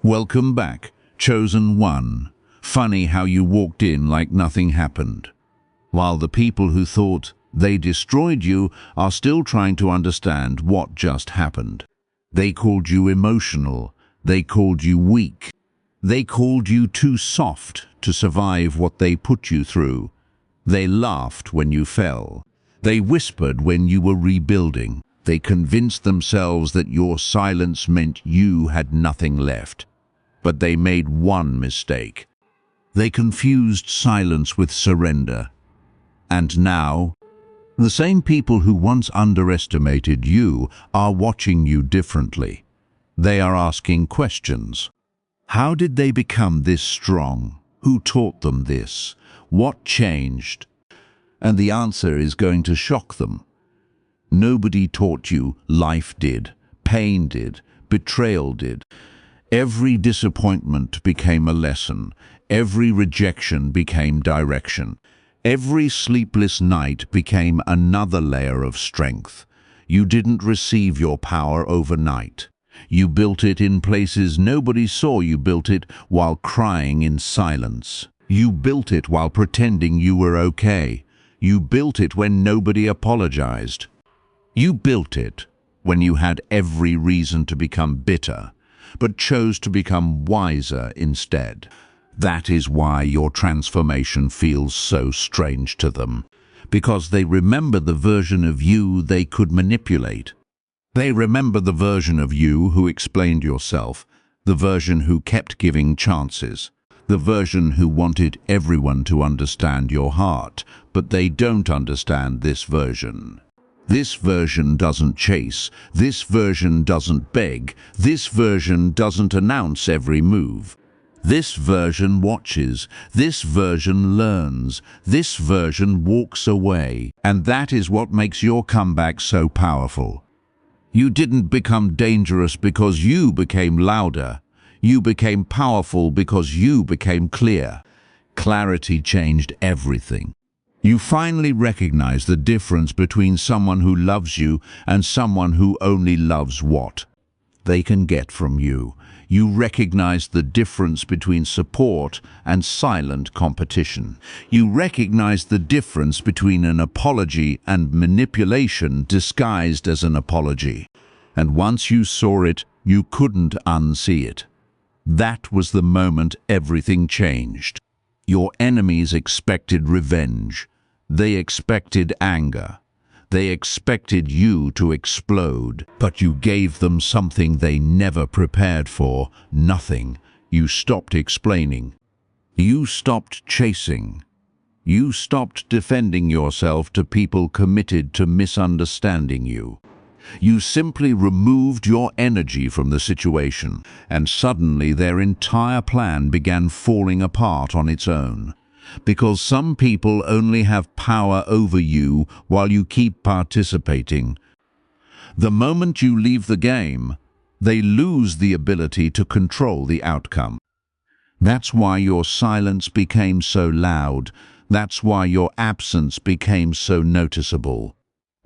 Welcome back, Chosen One. Funny how you walked in like nothing happened, while the people who thought they destroyed you are still trying to understand what just happened. They called you emotional. They called you weak. They called you too soft to survive what they put you through. They laughed when you fell. They whispered when you were rebuilding. They convinced themselves that your silence meant you had nothing left. But they made one mistake. They confused silence with surrender. And now, the same people who once underestimated you are watching you differently. They are asking questions. How did they become this strong? Who taught them this? What changed? And the answer is going to shock them. Nobody taught you. Life did. Pain did. Betrayal did. Every disappointment became a lesson. Every rejection became direction. Every sleepless night became another layer of strength. You didn't receive your power overnight. You built it in places nobody saw. You built it while crying in silence. You built it while pretending you were okay. You built it when nobody apologized. You built it when you had every reason to become bitter, but chose to become wiser instead. That is why your transformation feels so strange to them, because they remember the version of you they could manipulate. They remember the version of you who explained yourself, the version who kept giving chances, the version who wanted everyone to understand your heart, but they don't understand this version. This version doesn't chase. This version doesn't beg. This version doesn't announce every move. This version watches. This version learns. This version walks away. And that is what makes your comeback so powerful. You didn't become dangerous because you became louder. You became powerful because you became clear. Clarity changed everything. You finally recognize the difference between someone who loves you and someone who only loves what they can get from you. You recognize the difference between support and silent competition. You recognize the difference between an apology and manipulation disguised as an apology. And once you saw it, you couldn't unsee it. That was the moment everything changed. Your enemies expected revenge. They expected anger. They expected you to explode, but you gave them something they never prepared for, nothing. You stopped explaining. You stopped chasing. You stopped defending yourself to people committed to misunderstanding you. You simply removed your energy from the situation, and suddenly their entire plan began falling apart on its own. Because some people only have power over you while you keep participating. The moment you leave the game, they lose the ability to control the outcome. That's why your silence became so loud. That's why your absence became so noticeable.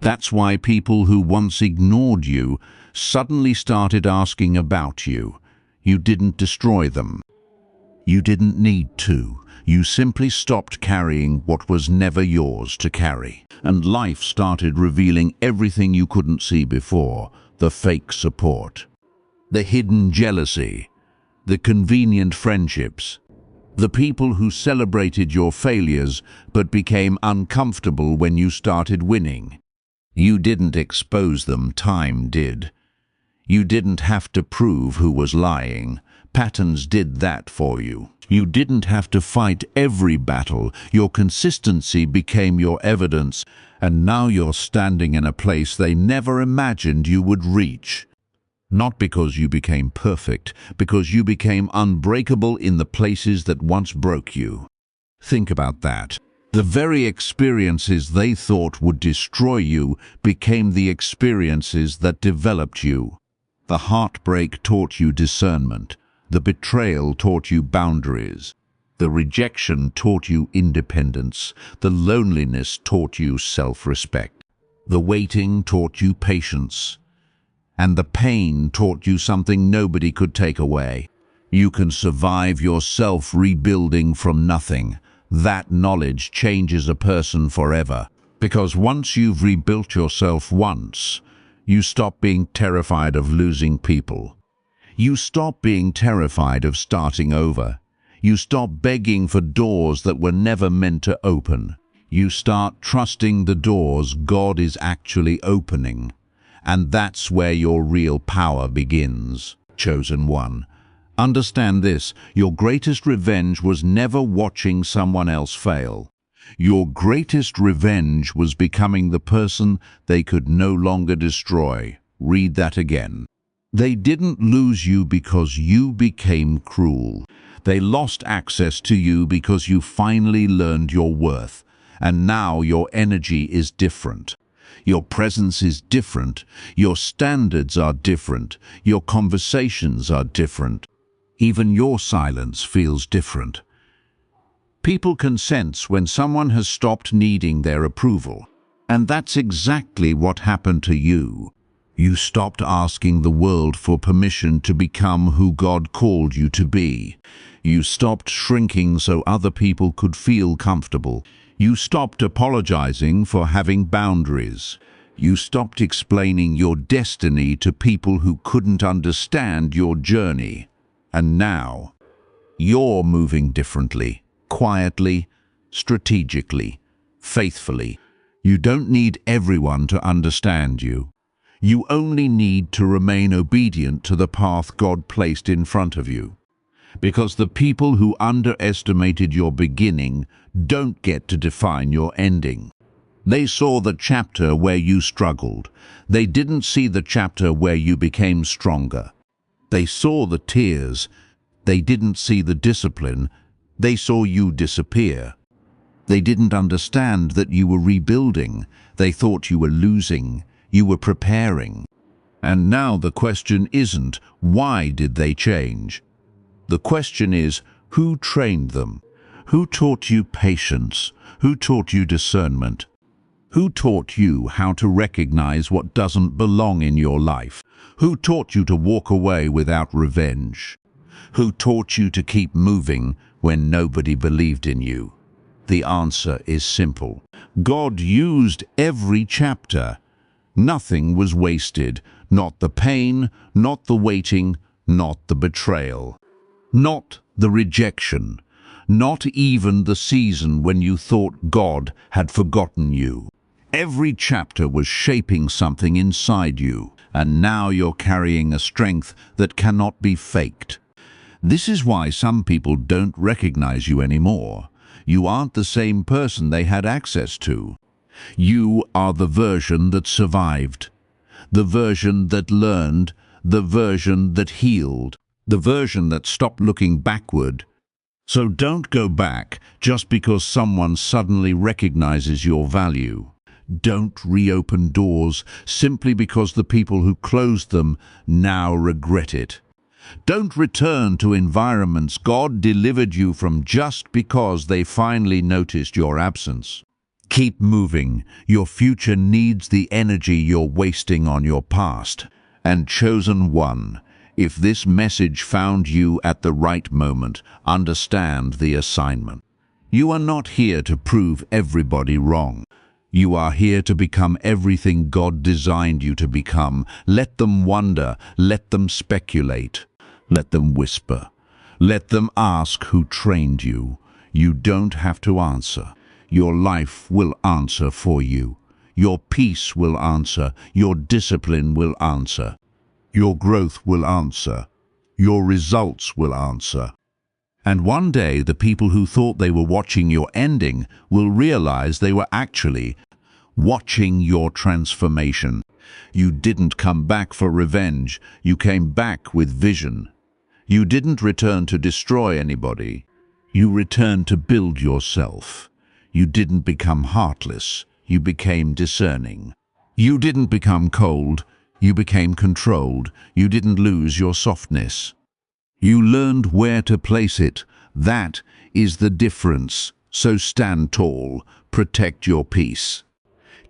That's why people who once ignored you suddenly started asking about you. You didn't destroy them. You didn't need to. You simply stopped carrying what was never yours to carry. And life started revealing everything you couldn't see before: the fake support, the hidden jealousy, the convenient friendships, the people who celebrated your failures but became uncomfortable when you started winning. You didn't expose them, time did. You didn't have to prove who was lying. Patterns did that for you. You didn't have to fight every battle. Your consistency became your evidence, and now you're standing in a place they never imagined you would reach. Not because you became perfect, because you became unbreakable in the places that once broke you. Think about that. The very experiences they thought would destroy you became the experiences that developed you. The heartbreak taught you discernment. The betrayal taught you boundaries. The rejection taught you independence. The loneliness taught you self-respect. The waiting taught you patience. And the pain taught you something nobody could take away: You can survive yourself rebuilding from nothing. That knowledge changes a person forever. Because once you've rebuilt yourself once, you stop being terrified of losing people. You stop being terrified of starting over. You stop begging for doors that were never meant to open. You start trusting the doors God is actually opening. And that's where your real power begins. Chosen one. Understand this, your greatest revenge was never watching someone else fail. Your greatest revenge was becoming the person they could no longer destroy. Read that again. They didn't lose you because you became cruel. They lost access to you because you finally learned your worth. And now your energy is different. Your presence is different. Your standards are different. Your conversations are different. Even your silence feels different. People can sense when someone has stopped needing their approval. And that's exactly what happened to you. You stopped asking the world for permission to become who God called you to be. You stopped shrinking so other people could feel comfortable. You stopped apologizing for having boundaries. You stopped explaining your destiny to people who couldn't understand your journey. And now, you're moving differently, quietly, strategically, faithfully. You don't need everyone to understand you. You only need to remain obedient to the path God placed in front of you. Because the people who underestimated your beginning don't get to define your ending. They saw the chapter where you struggled. They didn't see the chapter where you became stronger. They saw the tears. They didn't see the discipline. They saw you disappear. They didn't understand that you were rebuilding. They thought you were losing. You were preparing. And now the question isn't, why did they change? The question is, who trained them? Who taught you patience? Who taught you discernment? Who taught you how to recognize what doesn't belong in your life? Who taught you to walk away without revenge? Who taught you to keep moving when nobody believed in you? The answer is simple. God used every chapter. Nothing was wasted, not the pain, not the waiting, not the betrayal, not the rejection, not even the season when you thought God had forgotten you. Every chapter was shaping something inside you, and now you're carrying a strength that cannot be faked. This is why some people don't recognize you anymore. You aren't the same person they had access to. You are the version that survived, the version that learned, the version that healed, the version that stopped looking backward. So don't go back just because someone suddenly recognizes your value. Don't reopen doors simply because the people who closed them now regret it. Don't return to environments God delivered you from just because they finally noticed your absence. Keep moving. Your future needs the energy you're wasting on your past. And chosen one, if this message found you at the right moment, understand the assignment. You are not here to prove everybody wrong. You are here to become everything God designed you to become. Let them wonder, let them speculate, let them whisper, let them ask who trained you. You don't have to answer. Your life will answer for you. Your peace will answer. Your discipline will answer. Your growth will answer. Your results will answer. And one day the people who thought they were watching your ending will realize they were actually watching your transformation. You didn't come back for revenge. You came back with vision. You didn't return to destroy anybody. You returned to build yourself. You didn't become heartless. You became discerning. You didn't become cold. You became controlled. You didn't lose your softness. You learned where to place it. That is the difference. So stand tall. Protect your peace.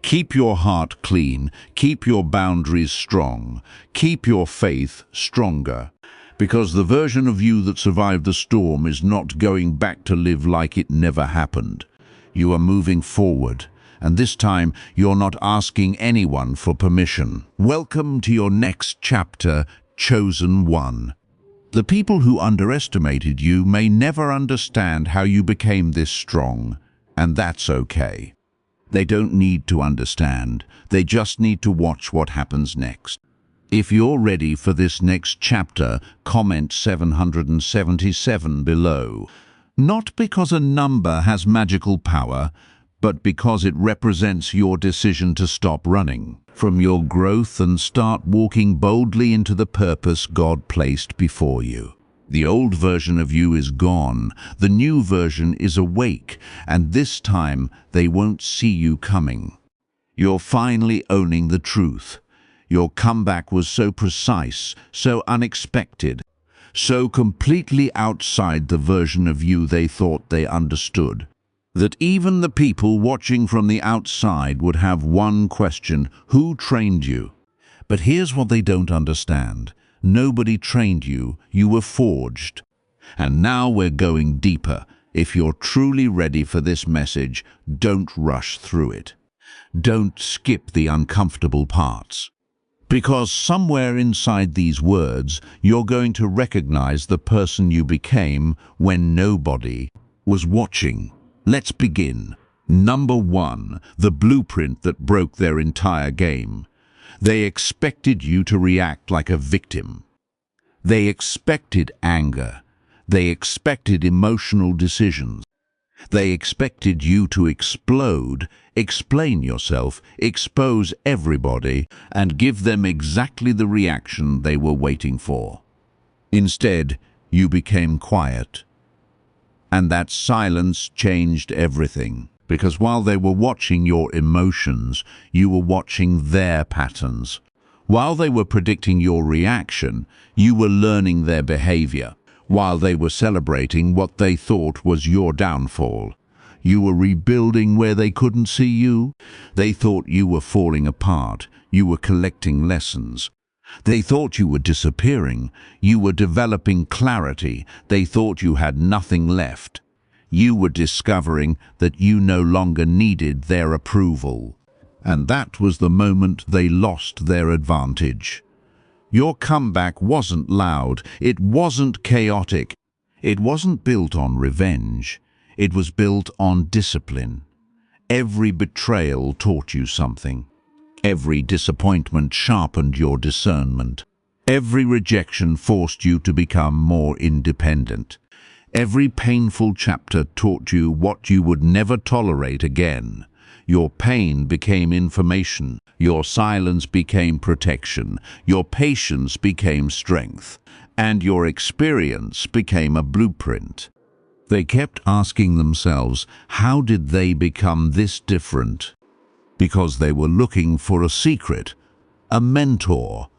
Keep your heart clean. Keep your boundaries strong. Keep your faith stronger. Because the version of you that survived the storm is not going back to live like it never happened. You are moving forward, and this time you're not asking anyone for permission. Welcome to your next chapter, Chosen One. The people who underestimated you may never understand how you became this strong, and that's okay. They don't need to understand, they just need to watch what happens next. If you're ready for this next chapter, comment 777 below. Not because a number has magical power, but because it represents your decision to stop running from your growth and start walking boldly into the purpose God placed before you. The old version of you is gone, the new version is awake, and this time they won't see you coming. You're finally owning the truth. Your comeback was so precise, so unexpected, so completely outside the version of you they thought they understood, that even the people watching from the outside would have one question: who trained you? But here's what they don't understand. Nobody trained you, you were forged. And now we're going deeper. If you're truly ready for this message, don't rush through it. Don't skip the uncomfortable parts. Because somewhere inside these words, you're going to recognize the person you became when nobody was watching. Let's begin. Number 1, the blueprint that broke their entire game. They expected you to react like a victim. They expected anger. They expected emotional decisions. They expected you to explode, explain yourself, expose everybody, and give them exactly the reaction they were waiting for. Instead, you became quiet. And that silence changed everything, because while they were watching your emotions, you were watching their patterns. While they were predicting your reaction, you were learning their behavior. While they were celebrating what they thought was your downfall, you were rebuilding where they couldn't see you. They thought you were falling apart. You were collecting lessons. They thought you were disappearing. You were developing clarity. They thought you had nothing left. You were discovering that you no longer needed their approval. And that was the moment they lost their advantage. Your comeback wasn't loud, it wasn't chaotic, it wasn't built on revenge, it was built on discipline. Every betrayal taught you something. Every disappointment sharpened your discernment. Every rejection forced you to become more independent. Every painful chapter taught you what you would never tolerate again. Your pain became information. Your silence became protection. Your patience became strength. And your experience became a blueprint. They kept asking themselves, how did they become this different? Because they were looking for a secret, a mentor,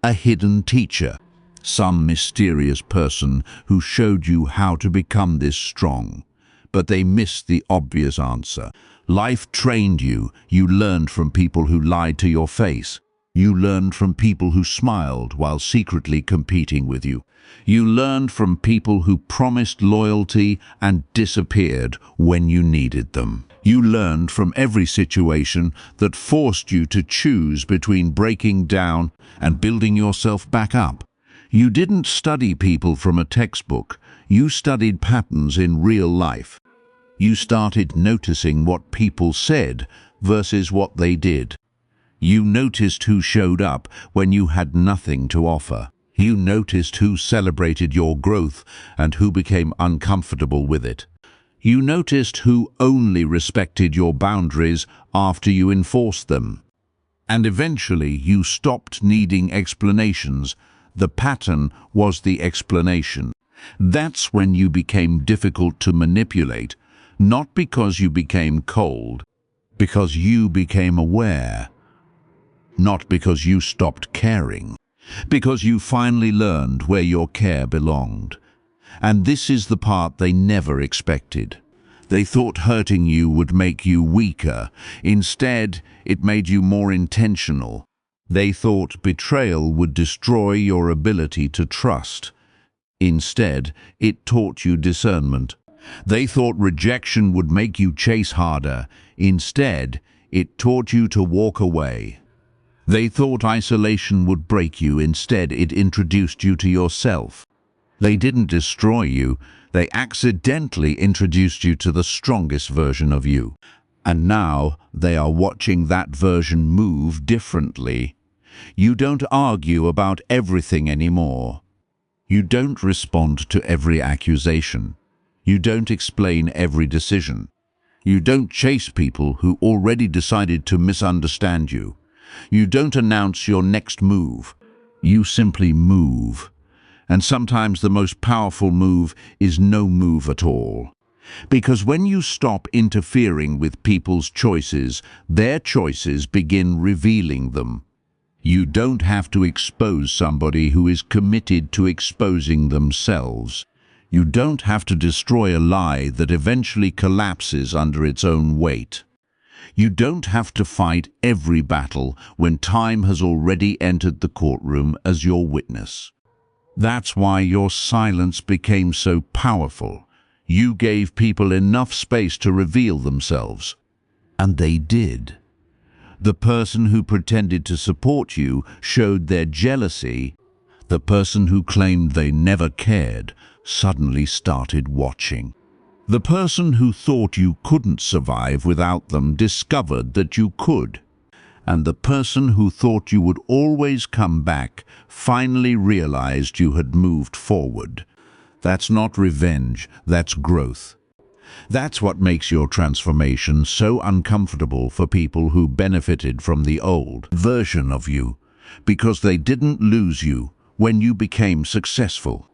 a hidden teacher, some mysterious person who showed you how to become this strong. But they missed the obvious answer. Life trained you. You learned from people who lied to your face. You learned from people who smiled while secretly competing with you. You learned from people who promised loyalty and disappeared when you needed them. You learned from every situation that forced you to choose between breaking down and building yourself back up. You didn't study people from a textbook. You studied patterns in real life. You started noticing what people said versus what they did. You noticed who showed up when you had nothing to offer. You noticed who celebrated your growth and who became uncomfortable with it. You noticed who only respected your boundaries after you enforced them. And eventually you stopped needing explanations. The pattern was the explanation. That's when you became difficult to manipulate. Not because you became cold, because you became aware. Not because you stopped caring, because you finally learned where your care belonged. And this is the part they never expected. They thought hurting you would make you weaker. Instead, it made you more intentional. They thought betrayal would destroy your ability to trust. Instead, it taught you discernment. They thought rejection would make you chase harder. Instead, it taught you to walk away. They thought isolation would break you. Instead, it introduced you to yourself. They didn't destroy you. They accidentally introduced you to the strongest version of you. And now they are watching that version move differently. You don't argue about everything anymore. You don't respond to every accusation. You don't explain every decision. You don't chase people who already decided to misunderstand you. You don't announce your next move. You simply move. And sometimes the most powerful move is no move at all. Because when you stop interfering with people's choices, their choices begin revealing them. You don't have to expose somebody who is committed to exposing themselves. You don't have to destroy a lie that eventually collapses under its own weight. You don't have to fight every battle when time has already entered the courtroom as your witness. That's why your silence became so powerful. You gave people enough space to reveal themselves. And they did. The person who pretended to support you showed their jealousy. The person who claimed they never cared suddenly started watching. The person who thought you couldn't survive without them discovered that you could. And the person who thought you would always come back finally realized you had moved forward. That's not revenge, that's growth. That's what makes your transformation so uncomfortable for people who benefited from the old version of you, because they didn't lose you when you became successful.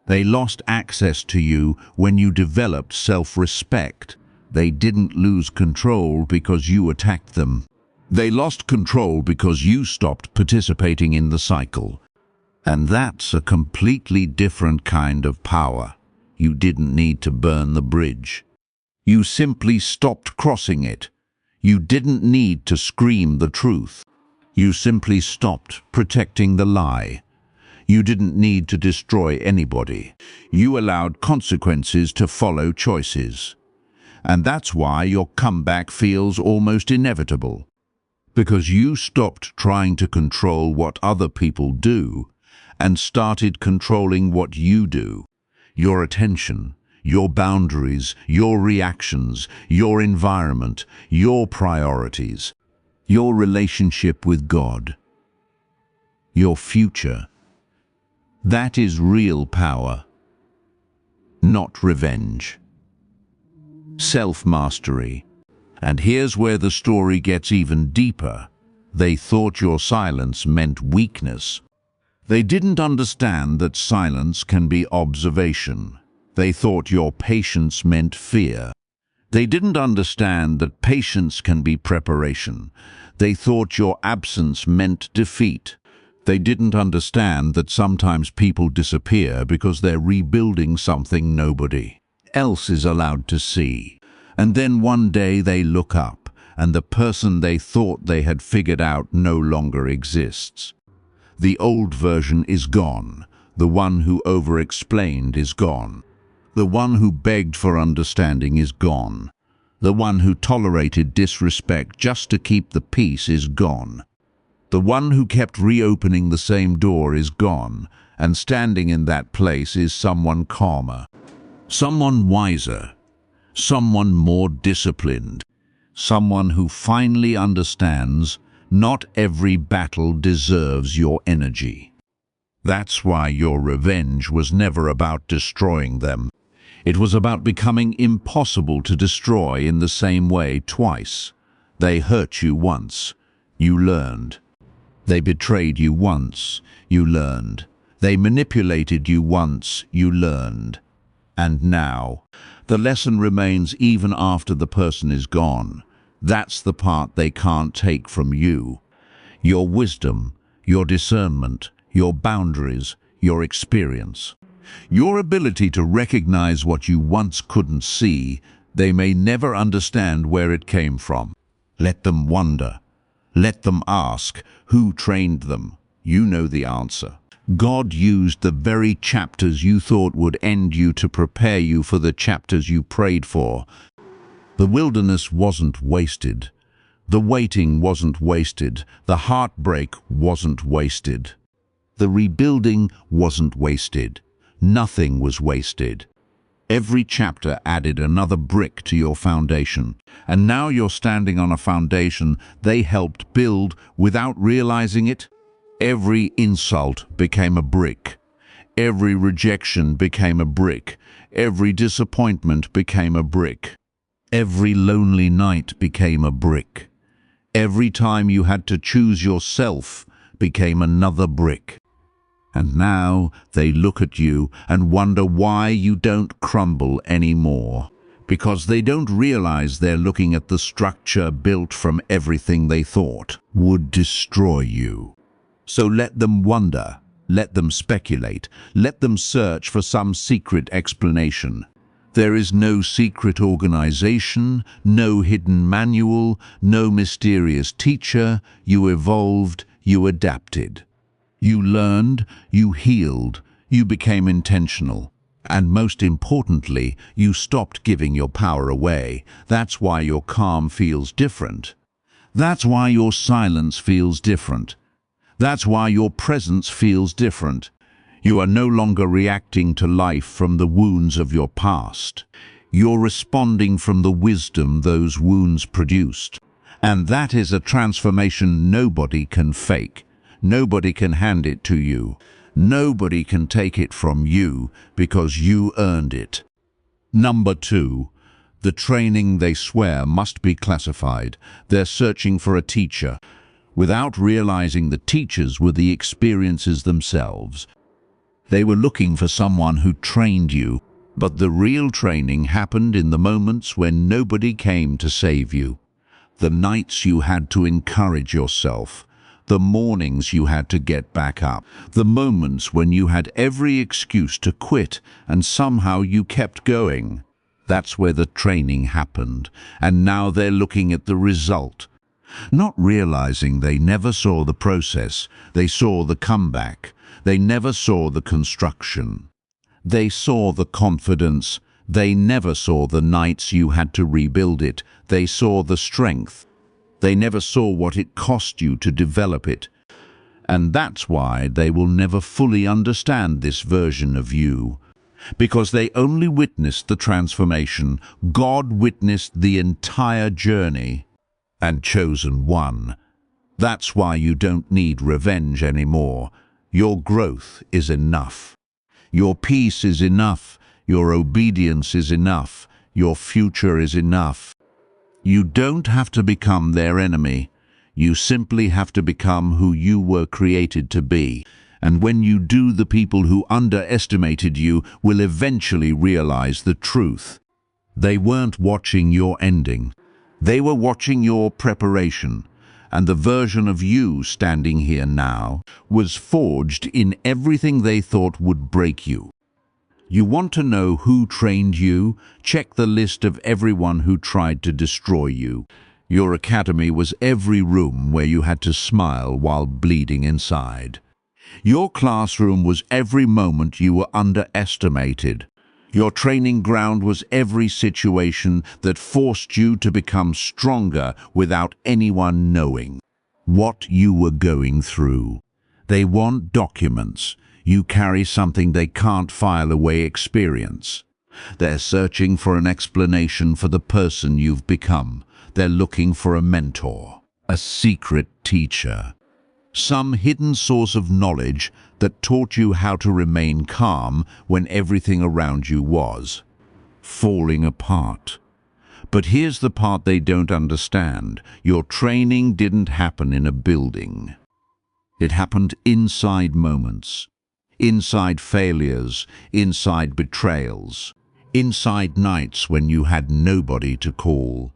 They lost access to you when you developed self-respect. They didn't lose control because you attacked them. They lost control because you stopped participating in the cycle. And that's a completely different kind of power. You didn't need to burn the bridge. You simply stopped crossing it. You didn't need to scream the truth. You simply stopped protecting the lie. You didn't need to destroy anybody. You allowed consequences to follow choices. And that's why your comeback feels almost inevitable. Because you stopped trying to control what other people do and started controlling what you do. Your attention, your boundaries, your reactions, your environment, your priorities, your relationship with God, your future. That is real power, not revenge. Self-mastery. And here's where the story gets even deeper. They thought your silence meant weakness. They didn't understand that silence can be observation. They thought your patience meant fear. They didn't understand that patience can be preparation. They thought your absence meant defeat. They didn't understand that sometimes people disappear because they're rebuilding something nobody else is allowed to see. And then one day they look up, and the person they thought they had figured out no longer exists. The old version is gone. The one who over-explained is gone. The one who begged for understanding is gone. The one who tolerated disrespect just to keep the peace is gone. The one who kept reopening the same door is gone, and standing in that place is someone calmer, someone wiser, someone more disciplined, someone who finally understands not every battle deserves your energy. That's why your revenge was never about destroying them. It was about becoming impossible to destroy in the same way twice. They hurt you once. You learned. They betrayed you once. You learned. They manipulated you once. You learned. And now, the lesson remains even after the person is gone. That's the part they can't take from you. Your wisdom, your discernment, your boundaries, your experience. Your ability to recognize what you once couldn't see. They may never understand where it came from. Let them wonder. Let them ask, who trained them? You know the answer. God used the very chapters you thought would end you to prepare you for the chapters you prayed for. The wilderness wasn't wasted. The waiting wasn't wasted. The heartbreak wasn't wasted. The rebuilding wasn't wasted. Nothing was wasted. Every chapter added another brick to your foundation, and now you're standing on a foundation they helped build without realizing it. Every insult became a brick. Every rejection became a brick. Every disappointment became a brick. Every lonely night became a brick. Every time you had to choose yourself became another brick. And now they look at you and wonder why you don't crumble anymore. Because they don't realize they're looking at the structure built from everything they thought would destroy you. So let them wonder, let them speculate, let them search for some secret explanation. There is no secret organization, no hidden manual, no mysterious teacher. You evolved, you adapted. You learned, you healed, you became intentional. And most importantly, you stopped giving your power away. That's why your calm feels different. That's why your silence feels different. That's why your presence feels different. You are no longer reacting to life from the wounds of your past. You're responding from the wisdom those wounds produced. And that is a transformation nobody can fake. Nobody can hand it to you. Nobody can take it from you because you earned it. Number 2, the training they swear must be classified. They're searching for a teacher, without realizing the teachers were the experiences themselves. They were looking for someone who trained you, but the real training happened in the moments when nobody came to save you. The nights you had to encourage yourself. The mornings you had to get back up, the moments when you had every excuse to quit and somehow you kept going. That's where the training happened, and now they're looking at the result. Not realizing they never saw the process, they saw the comeback, they never saw the construction. They saw the confidence, they never saw the nights you had to rebuild it, they saw the strength. They never saw what it cost you to develop it. And that's why they will never fully understand this version of you. Because they only witnessed the transformation. God witnessed the entire journey and chosen one. That's why you don't need revenge anymore. Your growth is enough. Your peace is enough. Your obedience is enough. Your future is enough. You don't have to become their enemy. You simply have to become who you were created to be. And when you do, the people who underestimated you will eventually realize the truth. They weren't watching your ending. They were watching your preparation. And the version of you standing here now was forged in everything they thought would break you. You want to know who trained you? Check the list of everyone who tried to destroy you. Your academy was every room where you had to smile while bleeding inside. Your classroom was every moment you were underestimated. Your training ground was every situation that forced you to become stronger without anyone knowing what you were going through. They want documents. You carry something they can't file away experience. They're searching for an explanation for the person you've become. They're looking for a mentor, a secret teacher, some hidden source of knowledge that taught you how to remain calm when everything around you was falling apart. But here's the part they don't understand. Your training didn't happen in a building. It happened inside moments. Inside failures, inside betrayals, inside nights when you had nobody to call,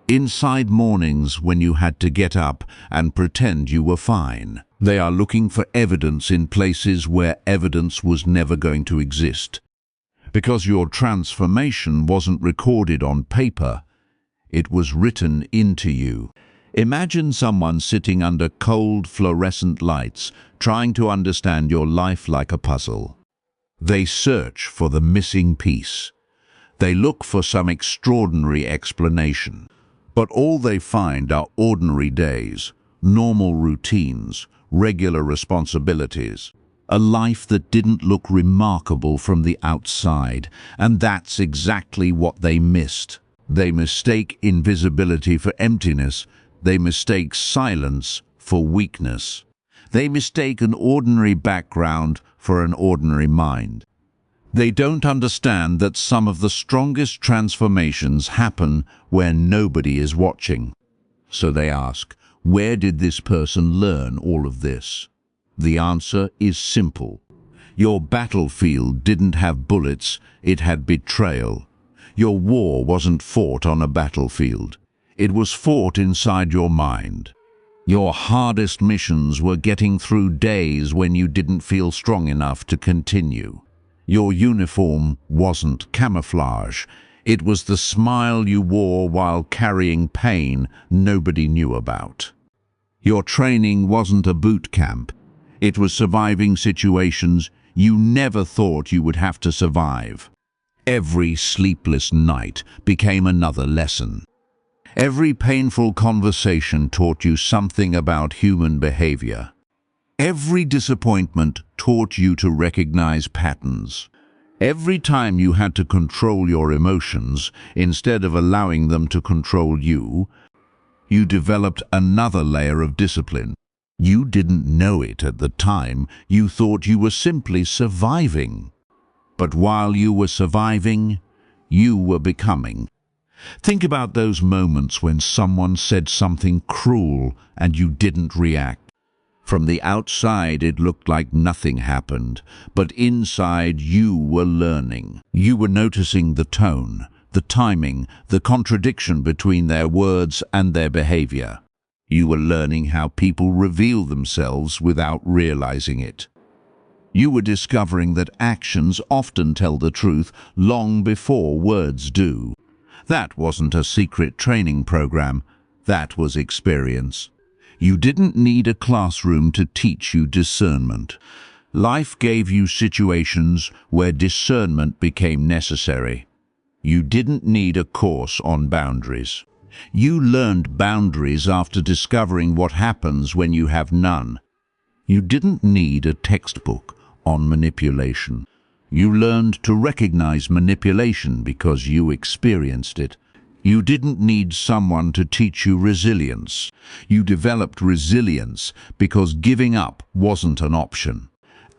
inside mornings when you had to get up and pretend you were fine. They are looking for evidence in places where evidence was never going to exist. Because your transformation wasn't recorded on paper, it was written into you. Imagine someone sitting under cold fluorescent lights, trying to understand your life like a puzzle. They search for the missing piece. They look for some extraordinary explanation. But all they find are ordinary days, normal routines, regular responsibilities. A life that didn't look remarkable from the outside, and that's exactly what they missed. They mistake invisibility for emptiness. They mistake silence for weakness. They mistake an ordinary background for an ordinary mind. They don't understand that some of the strongest transformations happen where nobody is watching. So they ask, where did this person learn all of this? The answer is simple. Your battlefield didn't have bullets, it had betrayal. Your war wasn't fought on a battlefield. It was fought inside your mind. Your hardest missions were getting through days when you didn't feel strong enough to continue. Your uniform wasn't camouflage. It was the smile you wore while carrying pain nobody knew about. Your training wasn't a boot camp. It was surviving situations you never thought you would have to survive. Every sleepless night became another lesson. Every painful conversation taught you something about human behavior. Every disappointment taught you to recognize patterns. Every time you had to control your emotions instead of allowing them to control you, you developed another layer of discipline. You didn't know it at the time. You thought you were simply surviving. But while you were surviving, you were becoming. Think about those moments when someone said something cruel and you didn't react. From the outside, it looked like nothing happened, but inside you were learning. You were noticing the tone, the timing, the contradiction between their words and their behavior. You were learning how people reveal themselves without realizing it. You were discovering that actions often tell the truth long before words do. That wasn't a secret training program. That was experience. You didn't need a classroom to teach you discernment. Life gave you situations where discernment became necessary. You didn't need a course on boundaries. You learned boundaries after discovering what happens when you have none. You didn't need a textbook on manipulation. You learned to recognize manipulation because you experienced it. You didn't need someone to teach you resilience. You developed resilience because giving up wasn't an option.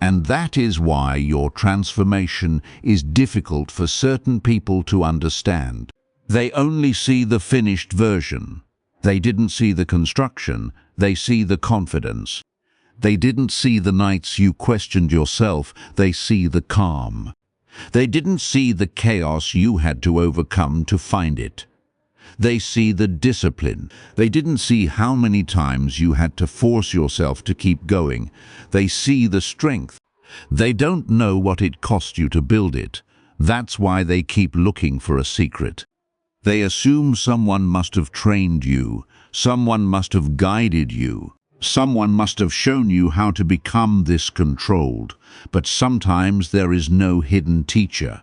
And that is why your transformation is difficult for certain people to understand. They only see the finished version. They didn't see the construction, they see the confidence. They didn't see the nights you questioned yourself, they see the calm. They didn't see the chaos you had to overcome to find it. They see the discipline. They didn't see how many times you had to force yourself to keep going. They see the strength. They don't know what it cost you to build it. That's why they keep looking for a secret. They assume someone must have trained you, someone must have guided you, someone must have shown you how to become this controlled. But sometimes there is no hidden teacher.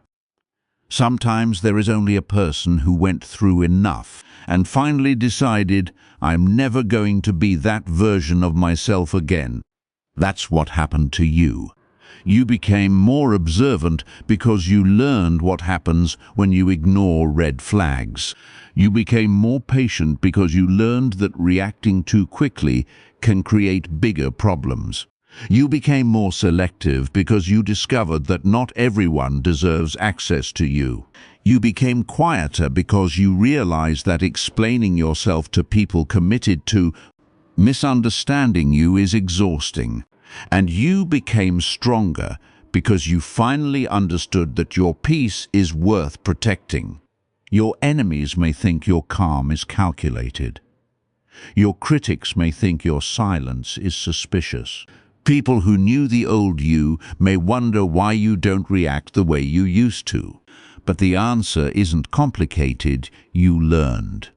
Sometimes there is only a person who went through enough and finally decided, I'm never going to be that version of myself again. That's what happened to you. You became more observant because you learned what happens when you ignore red flags. You became more patient because you learned that reacting too quickly can create bigger problems. You became more selective because you discovered that not everyone deserves access to you. You became quieter because you realized that explaining yourself to people committed to misunderstanding you is exhausting. And you became stronger because you finally understood that your peace is worth protecting. Your enemies may think your calm is calculated. Your critics may think your silence is suspicious. People who knew the old you may wonder why you don't react the way you used to. But the answer isn't complicated, you learned.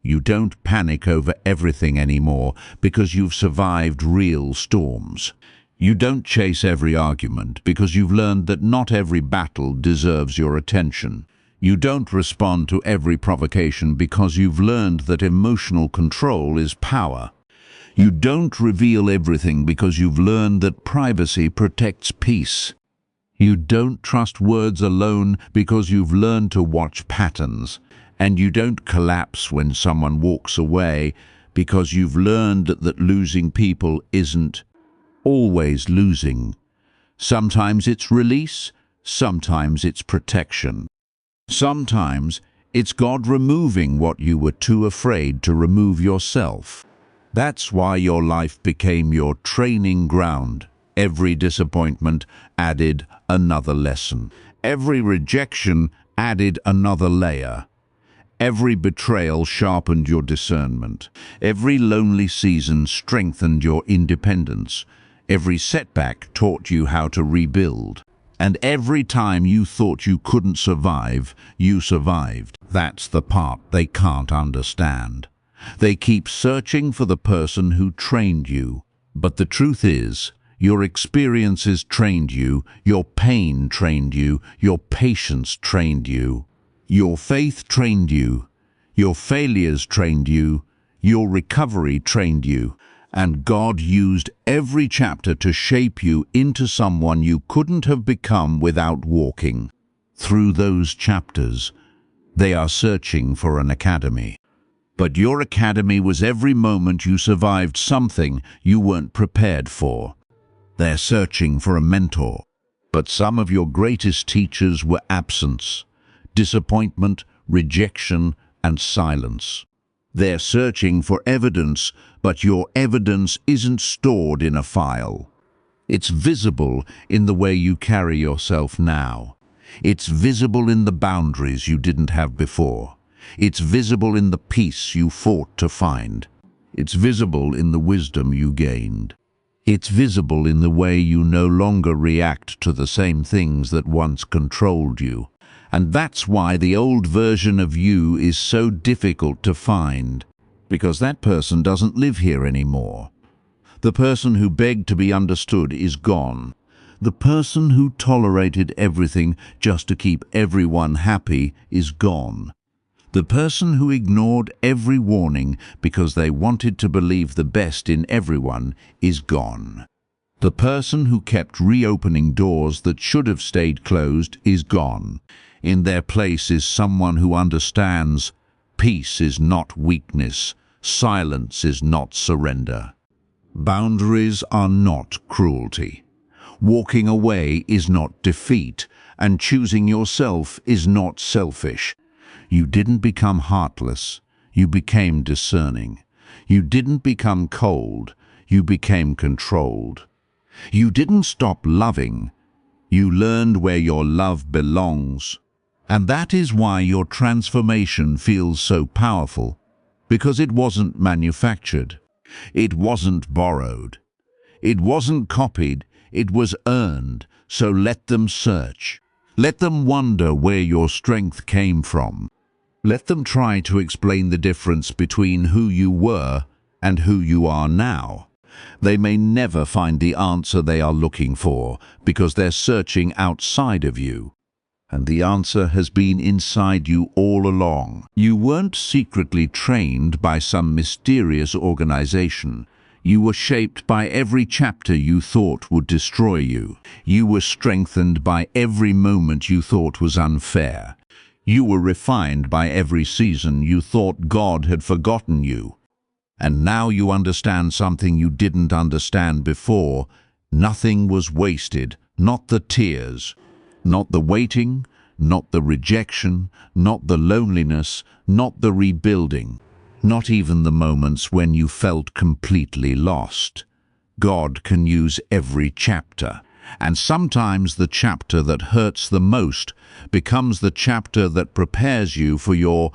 You don't panic over everything anymore because you've survived real storms. You don't chase every argument because you've learned that not every battle deserves your attention. You don't respond to every provocation because you've learned that emotional control is power. You don't reveal everything because you've learned that privacy protects peace. You don't trust words alone because you've learned to watch patterns. And you don't collapse when someone walks away because you've learned that losing people isn't always losing. Sometimes it's release, sometimes it's protection. Sometimes it's God removing what you were too afraid to remove yourself. That's why your life became your training ground. Every disappointment added another lesson. Every rejection added another layer. Every betrayal sharpened your discernment. Every lonely season strengthened your independence. Every setback taught you how to rebuild. And every time you thought you couldn't survive, you survived. That's the part they can't understand. They keep searching for the person who trained you. But the truth is, your experiences trained you, your pain trained you, your patience trained you. Your faith trained you, your failures trained you, your recovery trained you, and God used every chapter to shape you into someone you couldn't have become without walking through those chapters. They are searching for an academy. But your academy was every moment you survived something you weren't prepared for. They're searching for a mentor. But some of your greatest teachers were absence. Disappointment, rejection, and silence. They're searching for evidence, but your evidence isn't stored in a file. It's visible in the way you carry yourself now. It's visible in the boundaries you didn't have before. It's visible in the peace you fought to find. It's visible in the wisdom you gained. It's visible in the way you no longer react to the same things that once controlled you. And that's why the old version of you is so difficult to find, because that person doesn't live here anymore. The person who begged to be understood is gone. The person who tolerated everything just to keep everyone happy is gone. The person who ignored every warning because they wanted to believe the best in everyone is gone. The person who kept reopening doors that should have stayed closed is gone. In their place is someone who understands peace is not weakness, silence is not surrender. Boundaries are not cruelty. Walking away is not defeat, and choosing yourself is not selfish. You didn't become heartless, you became discerning. You didn't become cold, you became controlled. You didn't stop loving, you learned where your love belongs. And that is why your transformation feels so powerful, because it wasn't manufactured, it wasn't borrowed, it wasn't copied, it was earned. So let them search. Let them wonder where your strength came from. Let them try to explain the difference between who you were and who you are now. They may never find the answer they are looking for because they're searching outside of you. And the answer has been inside you all along. You weren't secretly trained by some mysterious organization. You were shaped by every chapter you thought would destroy you. You were strengthened by every moment you thought was unfair. You were refined by every season you thought God had forgotten you. And now you understand something you didn't understand before. Nothing was wasted, not the tears, not the waiting, not the rejection, not the loneliness, not the rebuilding, not even the moments when you felt completely lost. God can use every chapter, and sometimes the chapter that hurts the most becomes the chapter that prepares you for your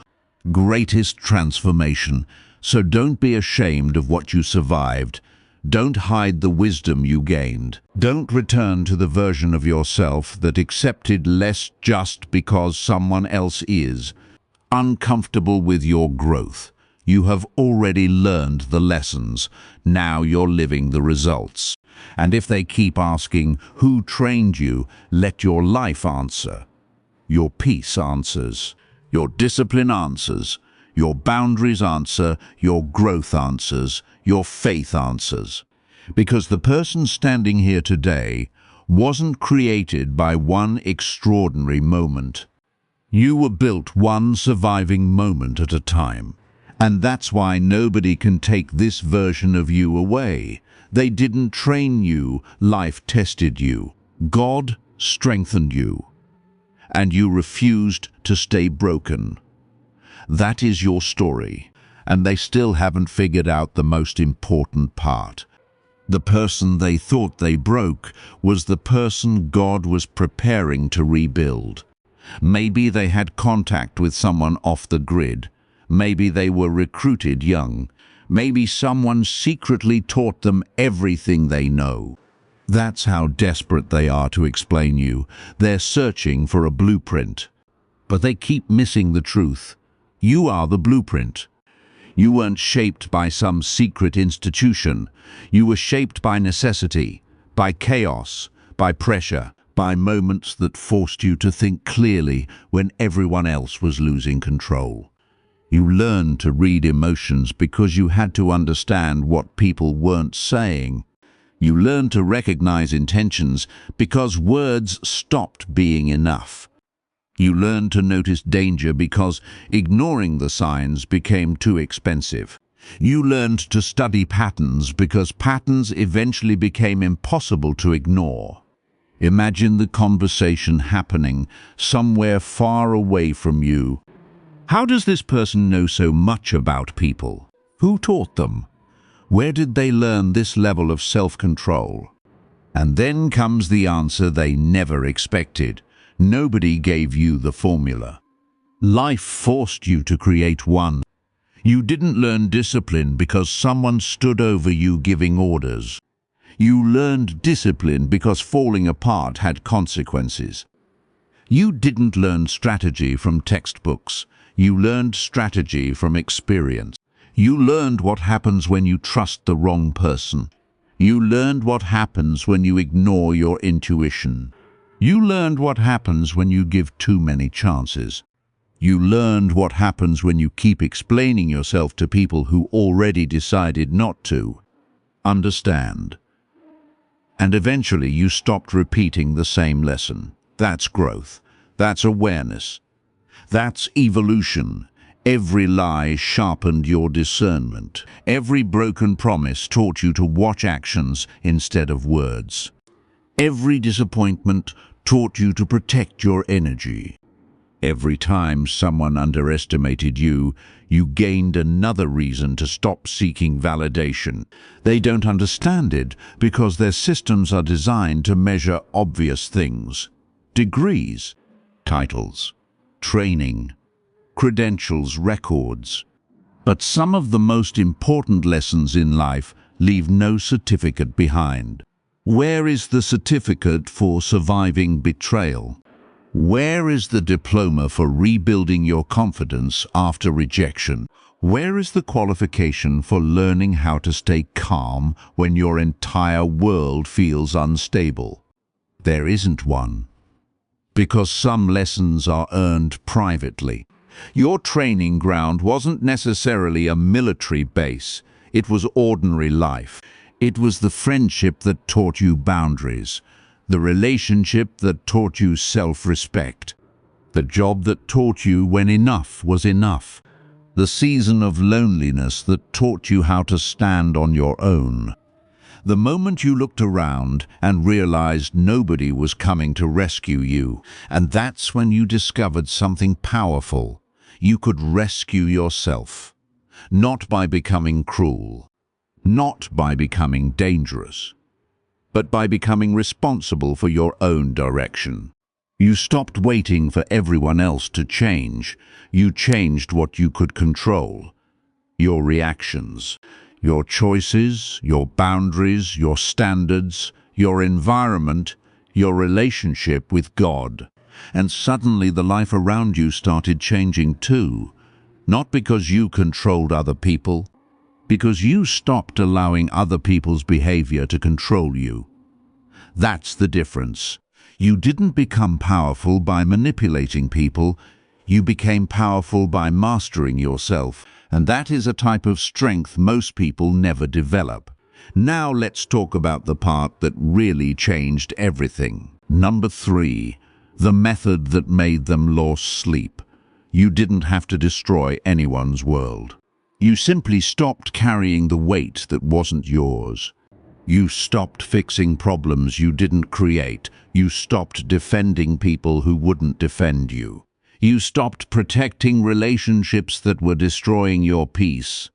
greatest transformation. So don't be ashamed of what you survived. Don't hide the wisdom you gained. Don't return to the version of yourself that accepted less just because someone else is uncomfortable with your growth. You have already learned the lessons. Now you're living the results. And if they keep asking, who trained you, let your life answer. Your peace answers. Your discipline answers. Your boundaries answer. Your growth answers. Your faith answers. Because the person standing here today wasn't created by one extraordinary moment. You were built one surviving moment at a time. And that's why nobody can take this version of you away. They didn't train you, life tested you. God strengthened you. And you refused to stay broken. That is your story. And they still haven't figured out the most important part. The person they thought they broke was the person God was preparing to rebuild. Maybe they had contact with someone off the grid. Maybe they were recruited young. Maybe someone secretly taught them everything they know. That's how desperate they are to explain you. They're searching for a blueprint. But they keep missing the truth. You are the blueprint. You weren't shaped by some secret institution. You were shaped by necessity, by chaos, by pressure, by moments that forced you to think clearly when everyone else was losing control. You learned to read emotions because you had to understand what people weren't saying. You learned to recognize intentions because words stopped being enough. You learned to notice danger because ignoring the signs became too expensive. You learned to study patterns because patterns eventually became impossible to ignore. Imagine the conversation happening somewhere far away from you. How does this person know so much about people? Who taught them? Where did they learn this level of self-control? And then comes the answer they never expected. Nobody gave you the formula. Life forced you to create one. You didn't learn discipline because someone stood over you giving orders. You learned discipline because falling apart had consequences. You didn't learn strategy from textbooks. You learned strategy from experience. You learned what happens when you trust the wrong person. You learned what happens when you ignore your intuition. You learned what happens when you give too many chances. You learned what happens when you keep explaining yourself to people who already decided not to understand. And eventually you stopped repeating the same lesson. That's growth. That's awareness. That's evolution. Every lie sharpened your discernment. Every broken promise taught you to watch actions instead of words. Every disappointment taught you to protect your energy. Every time someone underestimated you, you gained another reason to stop seeking validation. They don't understand it because their systems are designed to measure obvious things. Degrees, titles, training, credentials, records. But some of the most important lessons in life leave no certificate behind. Where is the certificate for surviving betrayal? Where is the diploma for rebuilding your confidence after rejection? Where is the qualification for learning how to stay calm when your entire world feels unstable? There isn't one. Because some lessons are earned privately. Your training ground wasn't necessarily a military base. It was ordinary life. It was the friendship that taught you boundaries, the relationship that taught you self-respect, the job that taught you when enough was enough, the season of loneliness that taught you how to stand on your own. The moment you looked around and realized nobody was coming to rescue you, and that's when you discovered something powerful. You could rescue yourself, not by becoming cruel, not by becoming dangerous, but by becoming responsible for your own direction. You stopped waiting for everyone else to change. You changed what you could control. Your reactions, your choices, your boundaries, your standards, your environment, your relationship with God. And suddenly the life around you started changing too. Not because you controlled other people, because you stopped allowing other people's behavior to control you. That's the difference. You didn't become powerful by manipulating people, you became powerful by mastering yourself, and that is a type of strength most people never develop. Now let's talk about the part that really changed everything. Number 3, the method that made them lose sleep. You didn't have to destroy anyone's world. You simply stopped carrying the weight that wasn't yours. You stopped fixing problems you didn't create. You stopped defending people who wouldn't defend you. You stopped protecting relationships that were destroying your peace.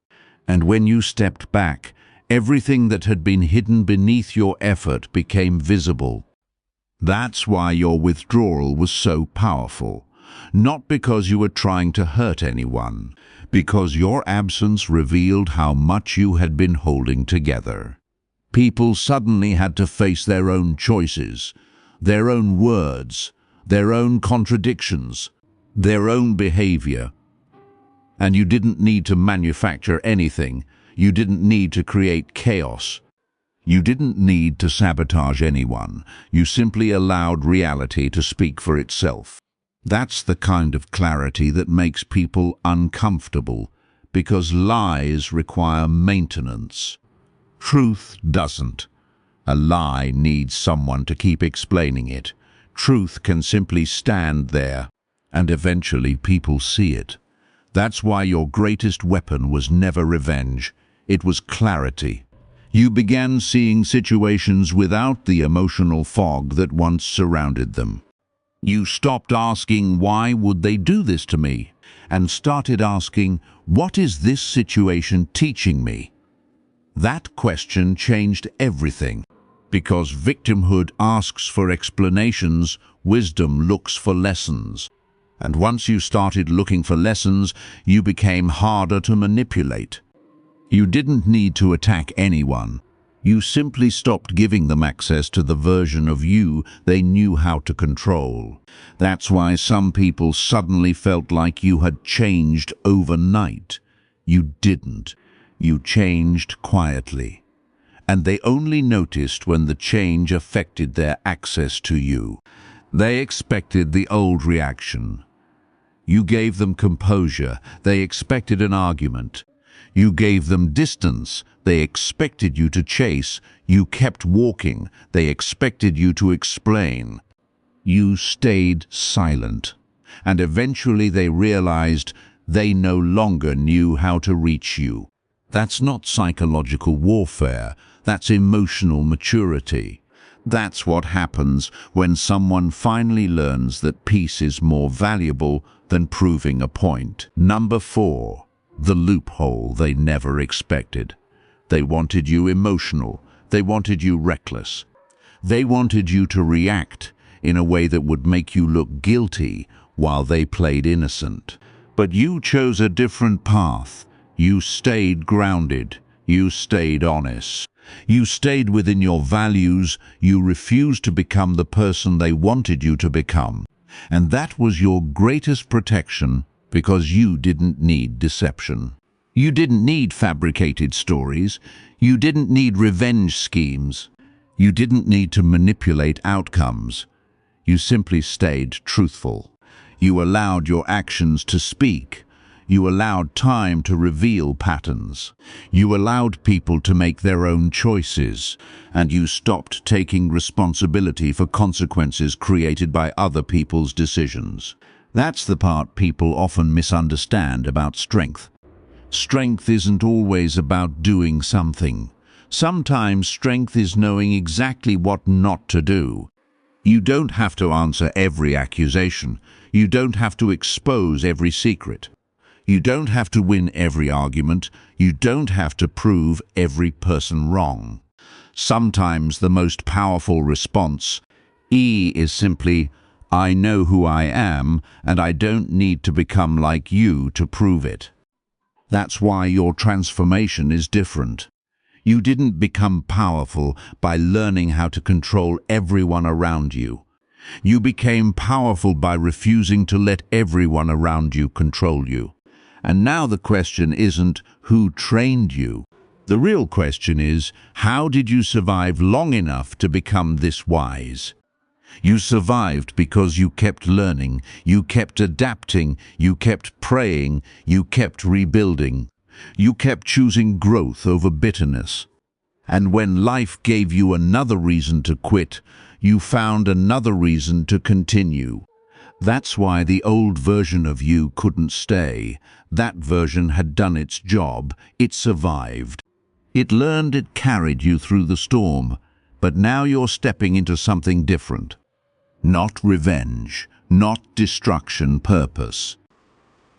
And when you stepped back, everything that had been hidden beneath your effort became visible. That's why your withdrawal was so powerful. Not because you were trying to hurt anyone, because your absence revealed how much you had been holding together. People suddenly had to face their own choices, their own words, their own contradictions, their own behavior. And you didn't need to manufacture anything. You didn't need to create chaos. You didn't need to sabotage anyone. You simply allowed reality to speak for itself. That's the kind of clarity that makes people uncomfortable, because lies require maintenance. Truth doesn't. A lie needs someone to keep explaining it. Truth can simply stand there, and eventually people see it. That's why your greatest weapon was never revenge. It was clarity. You began seeing situations without the emotional fog that once surrounded them. You stopped asking, "Why would they do this to me?" and started asking, "What is this situation teaching me?" That question changed everything, because victimhood asks for explanations, wisdom looks for lessons. And once you started looking for lessons, you became harder to manipulate. You didn't need to attack anyone. You simply stopped giving them access to the version of you they knew how to control. That's why some people suddenly felt like you had changed overnight. You didn't. You changed quietly. And they only noticed when the change affected their access to you. They expected the old reaction. You gave them composure. They expected an argument. You gave them distance. They expected you to chase. You kept walking. They expected you to explain. You stayed silent. And eventually they realized they no longer knew how to reach you. That's not psychological warfare. That's emotional maturity. That's what happens when someone finally learns that peace is more valuable than proving a point. Number 4, the loophole they never expected. They wanted you emotional. They wanted you reckless. They wanted you to react in a way that would make you look guilty while they played innocent. But you chose a different path. You stayed grounded. You stayed honest. You stayed within your values. You refused to become the person they wanted you to become. And that was your greatest protection, because you didn't need deception. You didn't need fabricated stories. You didn't need revenge schemes. You didn't need to manipulate outcomes. You simply stayed truthful. You allowed your actions to speak. You allowed time to reveal patterns. You allowed people to make their own choices. And you stopped taking responsibility for consequences created by other people's decisions. That's the part people often misunderstand about strength. Strength isn't always about doing something. Sometimes strength is knowing exactly what not to do. You don't have to answer every accusation. You don't have to expose every secret. You don't have to win every argument. You don't have to prove every person wrong. Sometimes the most powerful response, is simply, "I know who I am, and I don't need to become like you to prove it." That's why your transformation is different. You didn't become powerful by learning how to control everyone around you. You became powerful by refusing to let everyone around you control you. And now the question isn't who trained you. The real question is, how did you survive long enough to become this wise? You survived because you kept learning, you kept adapting, you kept praying, you kept rebuilding. You kept choosing growth over bitterness. And when life gave you another reason to quit, you found another reason to continue. That's why the old version of you couldn't stay. That version had done its job. It survived. It learned, it carried you through the storm. But now you're stepping into something different. Not revenge, not destruction, purpose.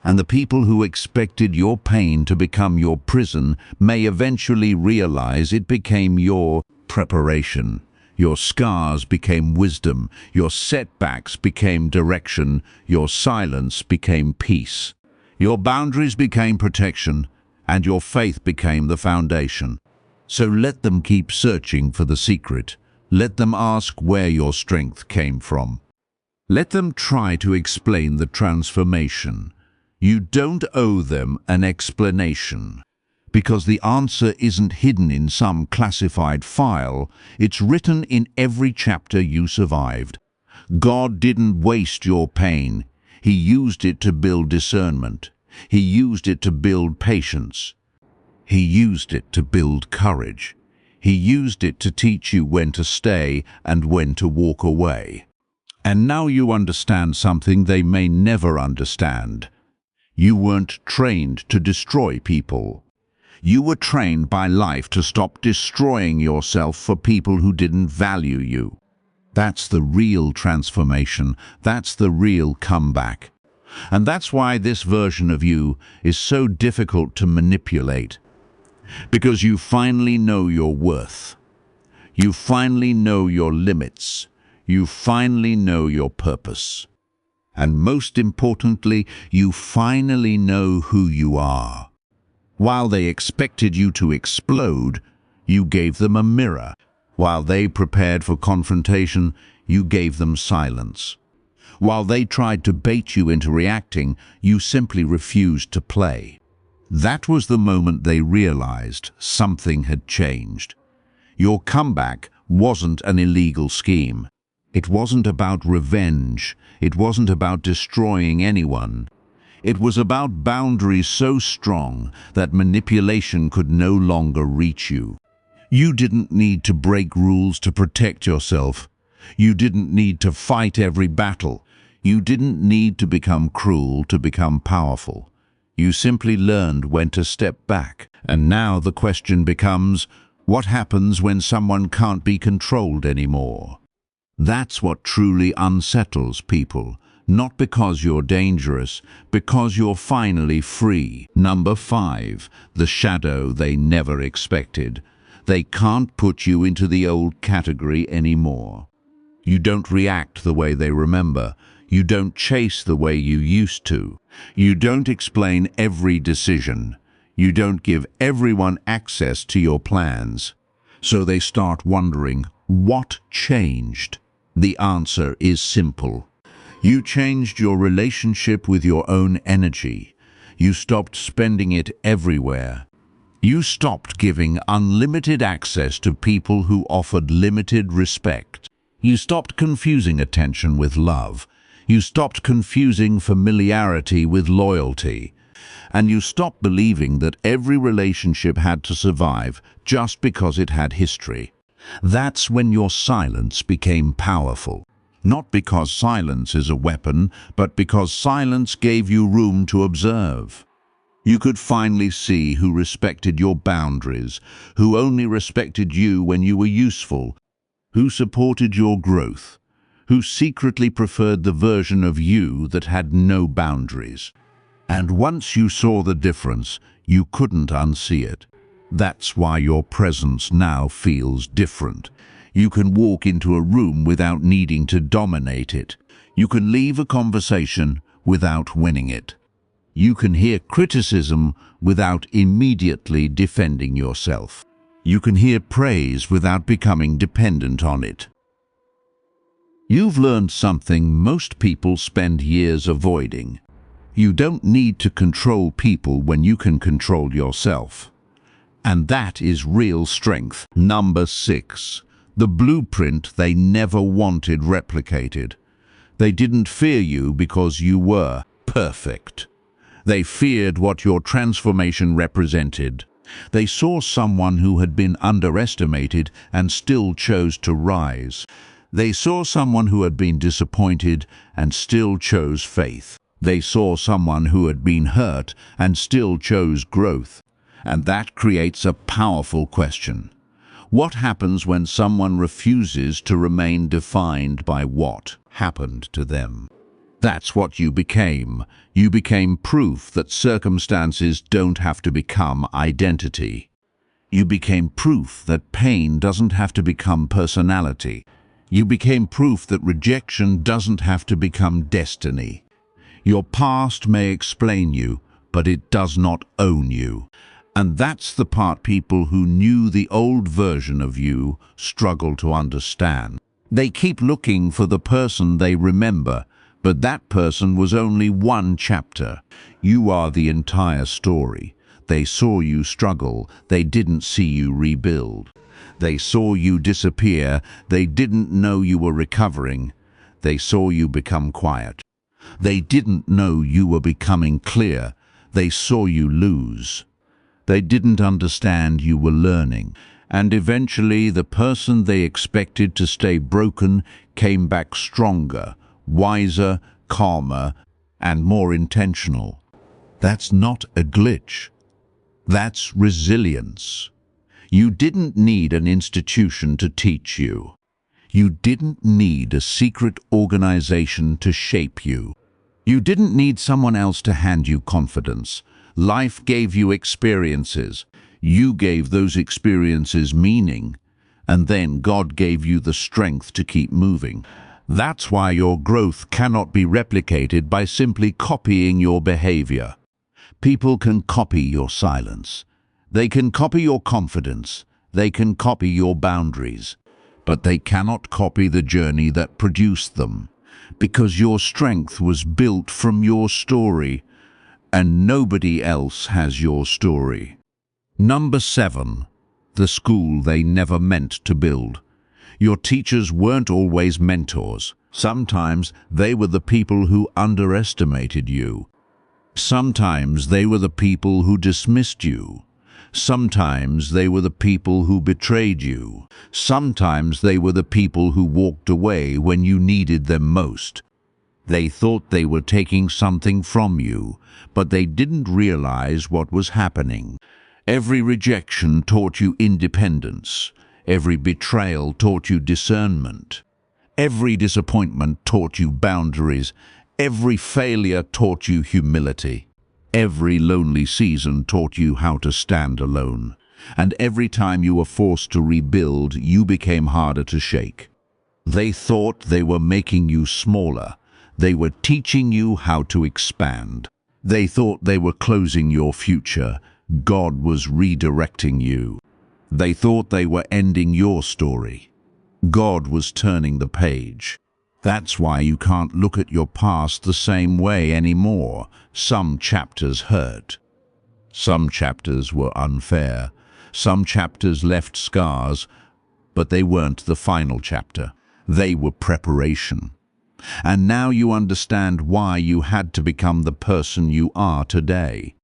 And the people who expected your pain to become your prison may eventually realize it became your preparation. Your scars became wisdom, your setbacks became direction, your silence became peace. Your boundaries became protection, and your faith became the foundation. So let them keep searching for the secret. Let them ask where your strength came from. Let them try to explain the transformation. You don't owe them an explanation, because the answer isn't hidden in some classified file. It's written in every chapter you survived. God didn't waste your pain. He used it to build discernment. He used it to build patience. He used it to build courage. He used it to teach you when to stay and when to walk away. And now you understand something they may never understand. You weren't trained to destroy people. You were trained by life to stop destroying yourself for people who didn't value you. That's the real transformation. That's the real comeback. And that's why this version of you is so difficult to manipulate. Because you finally know your worth. You finally know your limits. You finally know your purpose. And most importantly, you finally know who you are. While they expected you to explode, you gave them a mirror. While they prepared for confrontation, you gave them silence. While they tried to bait you into reacting, you simply refused to play. That was the moment they realized something had changed. Your comeback wasn't an illegal scheme. It wasn't about revenge. It wasn't about destroying anyone. It was about boundaries so strong that manipulation could no longer reach you. You didn't need to break rules to protect yourself. You didn't need to fight every battle. You didn't need to become cruel to become powerful. You simply learned when to step back. And now the question becomes, what happens when someone can't be controlled anymore? That's what truly unsettles people. Not because you're dangerous, because you're finally free. Number 5, the shadow they never expected. They can't put you into the old category anymore. You don't react the way they remember. You don't chase the way you used to. You don't explain every decision. You don't give everyone access to your plans. So they start wondering, what changed? The answer is simple. You changed your relationship with your own energy. You stopped spending it everywhere. You stopped giving unlimited access to people who offered limited respect. You stopped confusing attention with love. You stopped confusing familiarity with loyalty. And you stopped believing that every relationship had to survive just because it had history. That's when your silence became powerful. Not because silence is a weapon, but because silence gave you room to observe. You could finally see who respected your boundaries, who only respected you when you were useful, who supported your growth, who secretly preferred the version of you that had no boundaries. And once you saw the difference, you couldn't unsee it. That's why your presence now feels different. You can walk into a room without needing to dominate it. You can leave a conversation without winning it. You can hear criticism without immediately defending yourself. You can hear praise without becoming dependent on it. You've learned something most people spend years avoiding. You don't need to control people when you can control yourself. And that is real strength. Number 6. The blueprint they never wanted replicated. They didn't fear you because you were perfect. They feared what your transformation represented. They saw someone who had been underestimated and still chose to rise. They saw someone who had been disappointed and still chose faith. They saw someone who had been hurt and still chose growth. And that creates a powerful question. What happens when someone refuses to remain defined by what happened to them? That's what you became. You became proof that circumstances don't have to become identity. You became proof that pain doesn't have to become personality. You became proof that rejection doesn't have to become destiny. Your past may explain you, but it does not own you. And that's the part people who knew the old version of you struggle to understand. They keep looking for the person they remember, but that person was only one chapter. You are the entire story. They saw you struggle. They didn't see you rebuild. They saw you disappear. They didn't know you were recovering. They saw you become quiet. They didn't know you were becoming clear. They saw you lose. They didn't understand you were learning. And eventually the person they expected to stay broken came back stronger, wiser, calmer, and more intentional. That's not a glitch. That's resilience. You didn't need an institution to teach you. You didn't need a secret organization to shape you. You didn't need someone else to hand you confidence. Life gave you experiences. You gave those experiences meaning, and then God gave you the strength to keep moving. That's why your growth cannot be replicated by simply copying your behavior. People can copy your silence. They can copy your confidence. They can copy your boundaries. But they cannot copy the journey that produced them, because your strength was built from your story, and nobody else has your story. Number 7. The school they never meant to build. Your teachers weren't always mentors. Sometimes they were the people who underestimated you. Sometimes they were the people who dismissed you. Sometimes they were the people who betrayed you. Sometimes they were the people who walked away when you needed them most. They thought they were taking something from you, but they didn't realize what was happening. Every rejection taught you independence. Every betrayal taught you discernment. Every disappointment taught you boundaries. Every failure taught you humility. Every lonely season taught you how to stand alone. And every time you were forced to rebuild, you became harder to shake. They thought they were making you smaller. They were teaching you how to expand. They thought they were closing your future. God was redirecting you. They thought they were ending your story. God was turning the page. That's why you can't look at your past the same way anymore. Some chapters hurt. Some chapters were unfair. Some chapters left scars, but they weren't the final chapter. They were preparation. And now you understand why you had to become the person you are today.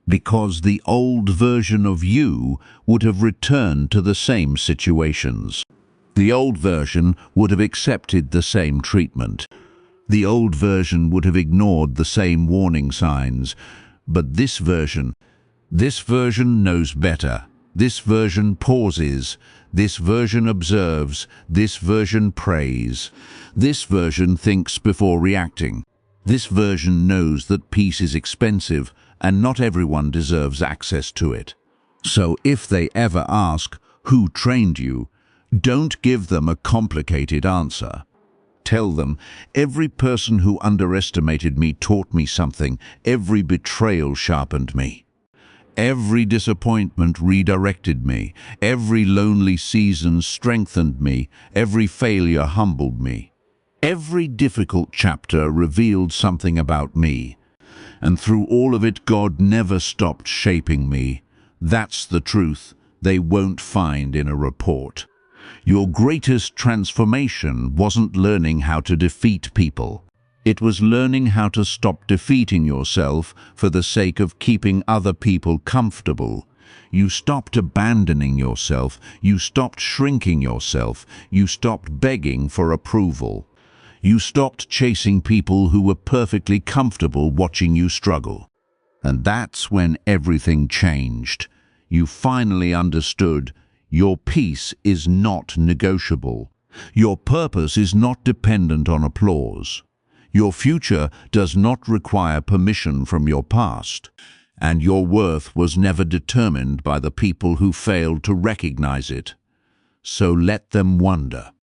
Because the old version of you would have returned to the same situations. The old version would have accepted the same treatment. The old version would have ignored the same warning signs. But this version knows better. This version pauses. This version observes. This version prays. This version thinks before reacting. This version knows that peace is expensive and not everyone deserves access to it. So if they ever ask, "Who trained you?" don't give them a complicated answer. Tell them, "Every person who underestimated me taught me something. Every betrayal sharpened me. Every disappointment redirected me. Every lonely season strengthened me. Every failure humbled me. Every difficult chapter revealed something about me." And through all of it, God never stopped shaping me. That's the truth they won't find in a report. Your greatest transformation wasn't learning how to defeat people. It was learning how to stop defeating yourself for the sake of keeping other people comfortable. You stopped abandoning yourself. You stopped shrinking yourself. You stopped begging for approval. You stopped chasing people who were perfectly comfortable watching you struggle. And that's when everything changed. You finally understood your peace is not negotiable. Your purpose is not dependent on applause. Your future does not require permission from your past. And your worth was never determined by the people who failed to recognize it. So let them wonder.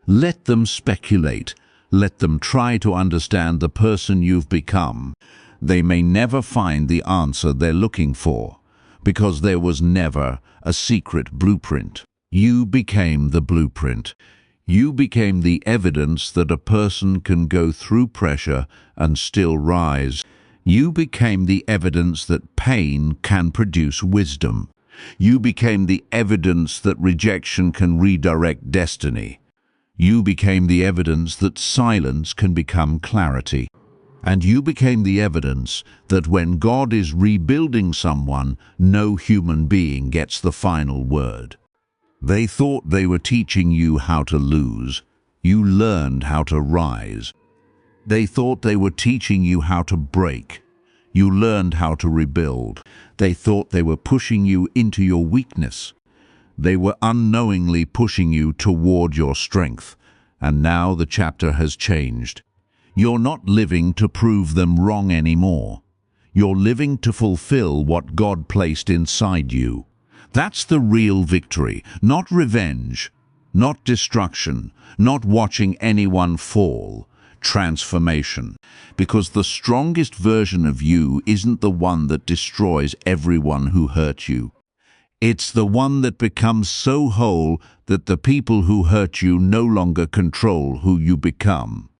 Let them speculate. Let them try to understand the person you've become. They may never find the answer they're looking for, because there was never a secret blueprint. You became the blueprint. You became the evidence that a person can go through pressure and still rise. You became the evidence that pain can produce wisdom. You became the evidence that rejection can redirect destiny. You became the evidence that silence can become clarity. And you became the evidence that when God is rebuilding someone, no human being gets the final word. They thought they were teaching you how to lose. You learned how to rise. They thought they were teaching you how to break. You learned how to rebuild. They thought they were pushing you into your weakness. They were unknowingly pushing you toward your strength. And now the chapter has changed. You're not living to prove them wrong anymore. You're living to fulfill what God placed inside you. That's the real victory, not revenge, not destruction, not watching anyone fall. Transformation. Because the strongest version of you isn't the one that destroys everyone who hurt you. It's the one that becomes so whole that the people who hurt you no longer control who you become.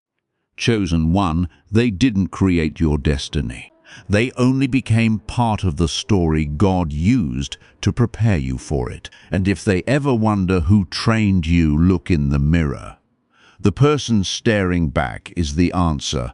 Chosen one, they didn't create your destiny. They only became part of the story God used to prepare you for it. And if they ever wonder who trained you, look in the mirror. The person staring back is the answer.